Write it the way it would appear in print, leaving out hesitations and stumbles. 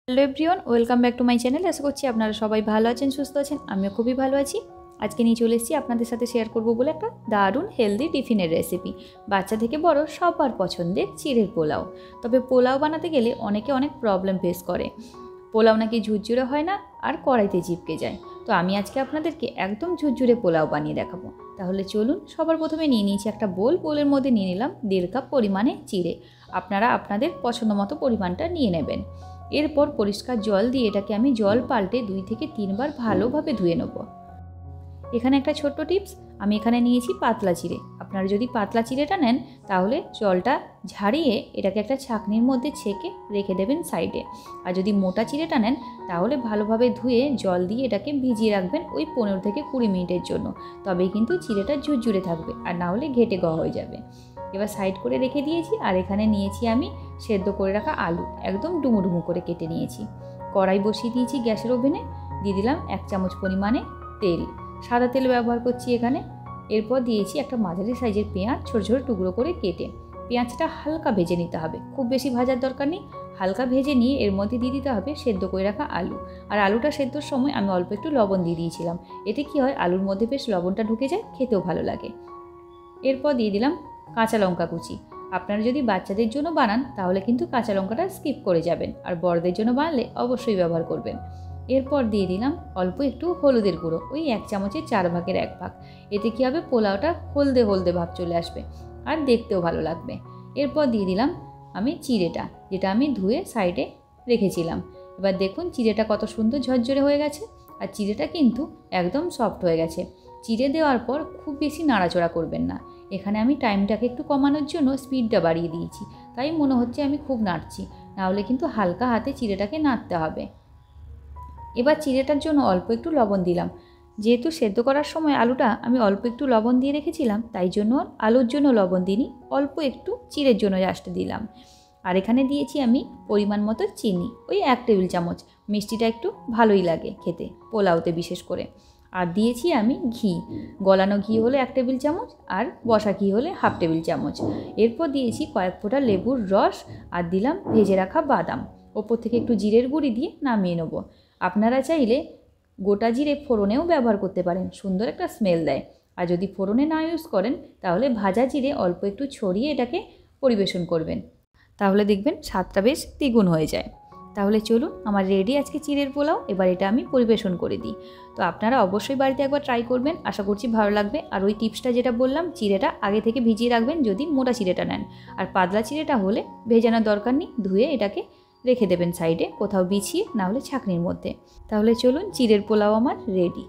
Hello everyone, welcome back to my channel. আশা করছি আপনারা সবাই ভালো আছেন, সুস্থ আছেন। আমিও খুবই ভালো আছি। আজকে নিয়ে চলে এসেছি আপনাদের সাথে শেয়ার করব বলে একটা দারুণ হেলদি টিফিনের রেসিপি। বাচ্চা থেকে বড় সবার পছন্দের চিড়ের পোলাও। তবে পোলাও বানাতে গেলে অনেকে অনেক প্রবলেম ফেস করে। পোলাও নাকি ঝুরঝুরে হয় না আর কড়াইতে চিপকে যায়। তো আমি আজকে আপনাদেরকে একদম ঝুরঝুরে পোলাও বানিয়ে দেখাবো। তাহলে চলুন, সবার প্রথমে নিয়ে নিয়েছি একটা বোলের মধ্যে নিয়ে নিলাম 1.5 কাপ পরিমাণে চিড়ে। আপনারা আপনাদের পছন্দ মতো পরিমাণটা নিয়ে নেবেন। এরপর পরিষ্কার জল দিয়ে এটাকে আমি জল পাল্টে 2 থেকে 3 বার ভালোভাবে ধুয়ে নেব। এখানে একটা ছোট্ট টিপস, আমি এখানে নিয়েছি পাতলা চিড়ে। আপনারা যদি পাতলা চিড়েটা নেন তাহলে জলটা ঝাড়িয়ে এটাকে একটা ছাঁকনির মধ্যে ছেঁকে রেখে দেবেন সাইডে। আর যদি মোটা চিড়েটা নেন তাহলে ভালোভাবে ধুয়ে জল দিয়ে এটাকে ভিজিয়ে রাখবেন ওই 15 থেকে 20 মিনিটের জন্য। তবেই কিন্তু চিড়েটা ঝুরঝুরে থাকবে, আর না হলে ঘেটে হয়ে যাবে। এবার সাইড করে রেখে দিয়েছি। আর এখানে নিয়েছি আমি সেদ্ধ করে রাখা আলু, একদম ডুমো ডুমো করে কেটে নিয়েছি। কড়াই বসিয়ে দিয়েছি গ্যাসের ওভেনে, দিয়ে দিলাম 1 চামচ পরিমাণে তেল। সাদা তেল ব্যবহার করছি এখানে। এরপর দিয়েছি একটা মাঝারি সাইজের পেঁয়াজ ছোটো ছোটো টুকরো করে কেটে। পেঁয়াজটা হালকা ভেজে নিতে হবে, খুব বেশি ভাজার দরকার নেই। হালকা ভেজে নিয়ে এর মধ্যে দিয়ে দিতে হবে সেদ্ধ করে রাখা আলু। আর আলুটা সেদ্ধর সময় আমি অল্প একটু লবণ দিয়ে দিয়েছিলাম। এতে কি হয়, আলুর মধ্যে বেশ লবণটা ঢুকে যায়, খেতেও ভালো লাগে। এরপর দিয়ে দিলাম কাঁচা লঙ্কা কুচি। আপনারা যদি বাচ্চাদের জন্য বানান তাহলে কিন্তু কাঁচা লঙ্কাটা স্কিপ করে যাবেন, আর বড়দের জন্য বানালে অবশ্যই ব্যবহার করবেন। এরপর দিয়ে দিলাম অল্প একটু হলুদের গুঁড়ো, ওই 1 চামচের 4 ভাগের 1 ভাগ। এতে কী হবে, পোলাওটা হলদে হলদে ভাব চলে আসবে আর দেখতেও ভালো লাগবে। এরপর দিয়ে দিলাম আমি চিড়েটা, যেটা আমি ধুয়ে সাইডে রেখেছিলাম। এবার দেখুন চিড়েটা কত সুন্দর ঝরঝরে হয়ে গেছে, আর চিড়েটা কিন্তু একদম সফট হয়ে গেছে। চিড়ে দেওয়ার পর খুব বেশি নাড়াচড়া করবেন না। এখানে আমি টাইমটাকে একটু কমানোর জন্য স্পিডটা বাড়িয়ে দিয়েছি, তাই মনে হচ্ছে আমি খুব নাড়ছি, নাহলে কিন্তু হালকা হাতে চিড়েটাকে নাড়তে হবে। এবার চিড়েটার জন্য অল্প একটু লবণ দিলাম। যেহেতু সেদ্ধ করার সময় আলুটা আমি অল্প একটু লবণ দিয়ে রেখেছিলাম, তাই জন্য আলুর জন্য লবণ দিইনি, অল্প একটু চিড়ের জন্য জাস্ট দিলাম। আর এখানে দিয়েছি আমি পরিমাণ মতো চিনি, ওই 1 টেবিল চামচ। মিষ্টিটা একটু ভালোই লাগে খেতে, পোলাওতে বিশেষ করে। আর দিয়েছি আমি ঘি, গলানো ঘি হলে 1 টেবিল চামচ, আর বসা ঘি হলে 1/2 টেবিল চামচ। এরপর দিয়েছি কয়েক ফোঁটা লেবুর রস, আর দিলাম ভেজে রাখা বাদাম। ওপর থেকে একটু জিরের গুঁড়ি দিয়ে নামিয়ে নেব। আপনারা চাইলে গোটা জিরে ফোড়নেও ব্যবহার করতে পারেন, সুন্দর একটা স্মেল দেয়। আর যদি ফোড়নে না ইউজ করেন তাহলে ভাজা জিরে অল্প একটু ছড়িয়ে এটাকে পরিবেশন করবেন, তাহলে দেখবেন স্বাদটা বেশ দ্বিগুণ হয়ে যায়। তাহলে চলুন, আমার রেডি আজকে চিড়ের পোলাও। এবার এটা আমি পরিবেশন করে দিই। তো আপনারা অবশ্যই বাড়িতে একবার ট্রাই করবেন, আশা করছি ভালো লাগবে। আর ওই টিপসটা যেটা বললাম, চিড়েটা আগে থেকে ভিজিয়ে রাখবেন যদি মোটা চিড়েটা নেন। আর পাতলা চিড়েটা হলে ভেজানোর দরকার নেই, ধুয়ে এটাকে রেখে দেবেন সাইডে কোথাও বিছিয়ে, না হলে ছাঁকনির মধ্যে। তাহলে চলুন, চিড়ের পোলাও আমার রেডি।